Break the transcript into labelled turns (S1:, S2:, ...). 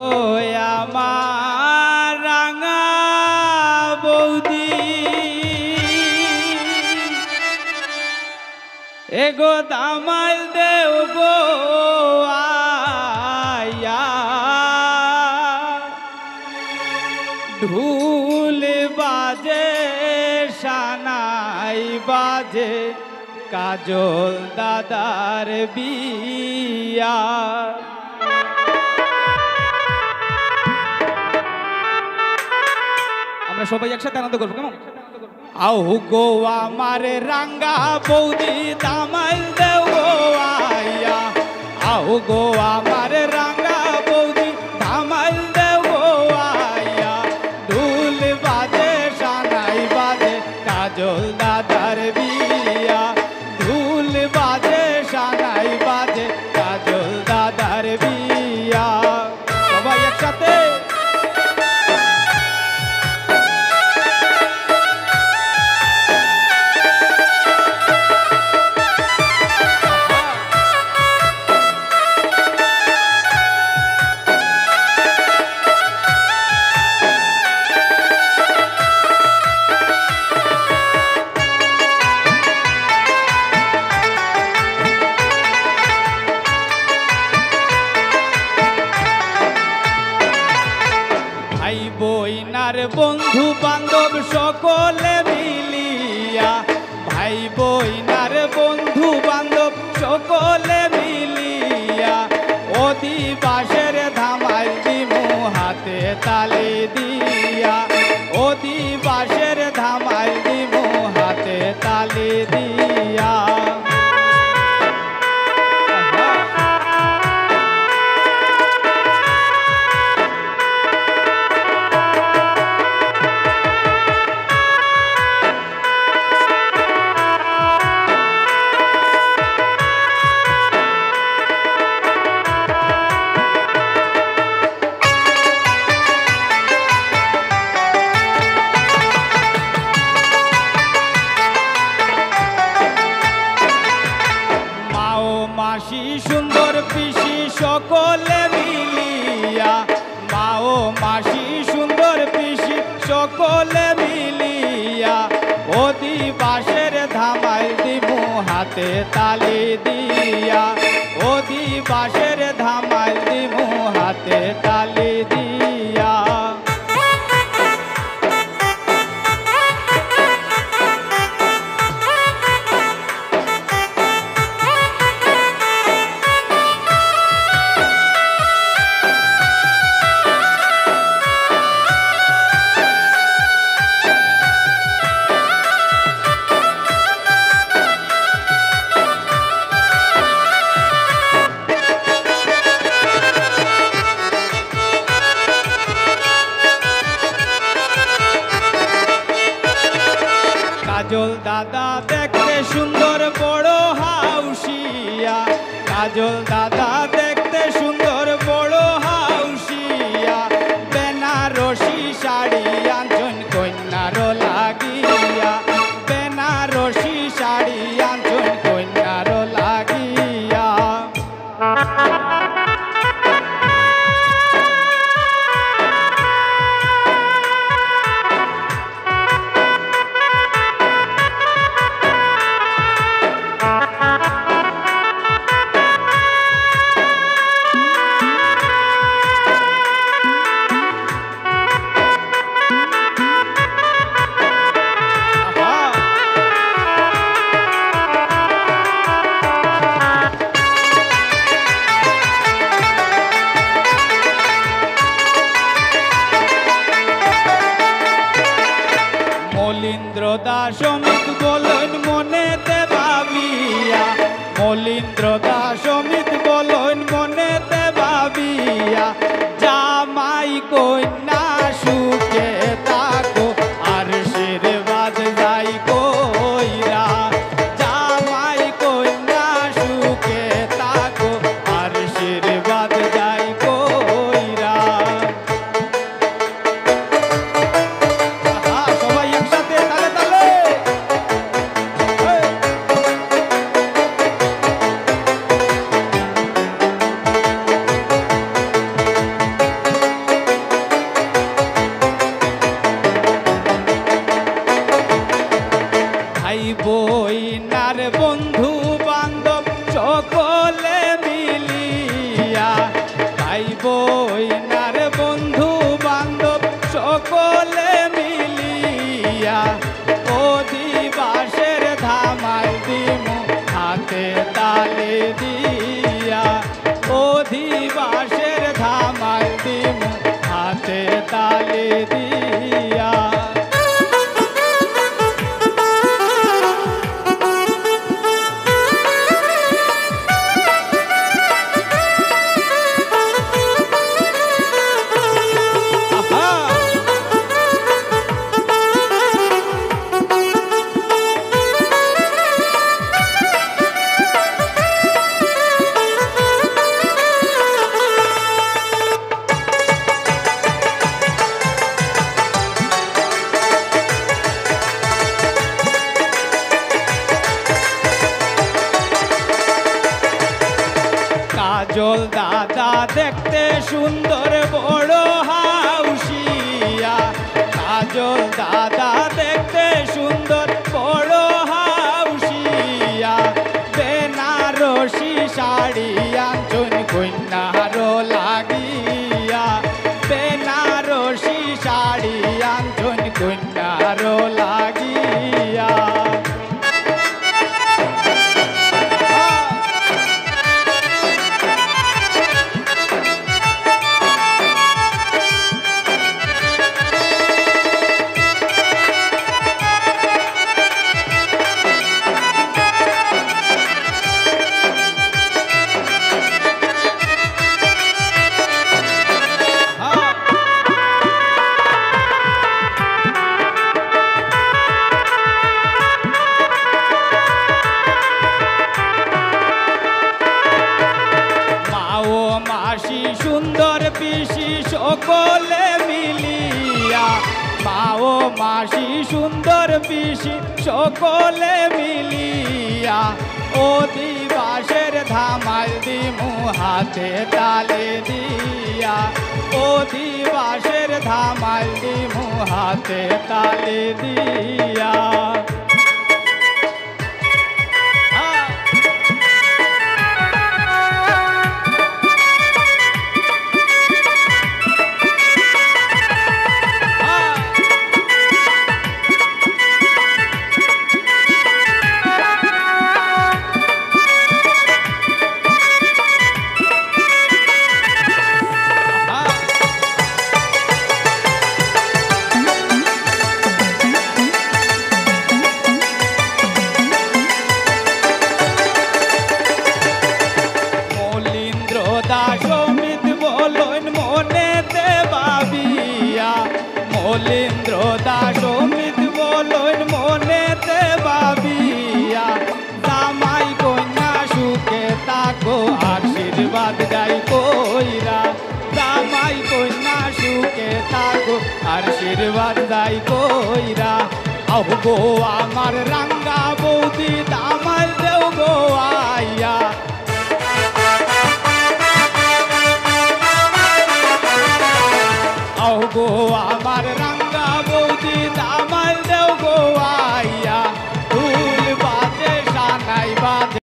S1: ও আমার রাঙা বৌদি এগো দামাল দেও গো আয়া ঢুল বাজে সানাই বাজে কাজল দাদার বিয়া আমরা সবাই একসাথে আনন্দ করবো কেমন আও গো আমার রাঙ্গা বৌদি দামাল দেও গো আয়া আও গো আমার রাঙ্গা বৌদি দামাল দেও গো আয়া ঢুল বাজে সানাই বাজে কাজল দাদার বিয়া ঢুল বাজে সানাই বাজে কাজল দাদার বিয়া সবাই একসাথে বইনার বন্ধু বান্ধব সকলে মিলিয়া ভাই বইনার বন্ধু বান্ধব সকলে মিলিয়া অধিবাসের ধামাই দিমু হাতে তালি দিয়া অধিবাসের ধামাই দিমু হাতে তালি দিয়া মাসি সুন্দর পিসি সকলে মিলিয়া মাও মাসি সুন্দর পিসি সকলে মিলিয়া অধিবাসের ধামাই দিমু হাতে তালি দিয়া অধিবাসের ধামাই দিমু হাতে তালি দিয়া কাজল দাদা দেখতে সুন্দর বড় হাউসিয়া কাজল দাদা দেখতে সুন্দর বড় হাউসিয়া বেনারসি শাড়ি আনছন কন্যার লাগিয়া বেনারসি শাড়ি আনছন কন্যার লাগিয়া মলিন্দ্র দাস অমিত বলন মনেতে ভাবিয়া মলিন্দ্র দাস অমিত বলন মনেতে ভাবিয়া জামাই কন্যা সুখে থাকো আর আশীর্বাদ যাই কইরা জামাই কন্যা সুখে থাকো আর আশীর্বাদ যাই কইরা সবাই একসাথে তালে তালে কইনার বন্ধু বান্ধব সকলে মিলিয়া অধিবাসের ধামাই দিমু হাতে তালে দিয়া অধিবাসের ধামাই দিমু হাতে তালে দিয়া কাজল দাদা দেখতে সুন্দর বড় হাউসিয়া কাজল দাদা দেখতে সুন্দর বড় হাউসিয়া বেনারসি শাড়ি আঞ্চন কন্যার লাগিয়া বেনারসি শাড়ি আঞ্চন কন্যার লাগিয়া মাসি সুন্দর পিসি সকলে মিলিয়া মাও মাসি সুন্দর পিসি সকলে মিলিয়া অধিবাসের ধামাই দিমু হাতে তালে দিয়া অধিবাসের ধামাই দিমু হাতে তালে দিয়া মলীন্দ্র দাস অমিত বলন মনেতে ভাবিয়া জামাই কন্যা সুখে তাকো আশীর্বাদ গাই কইরা জামাই কন্যা সুখে তাকো আশীর্বাদ গাই কইরা আহগো আমার রাঙ্গা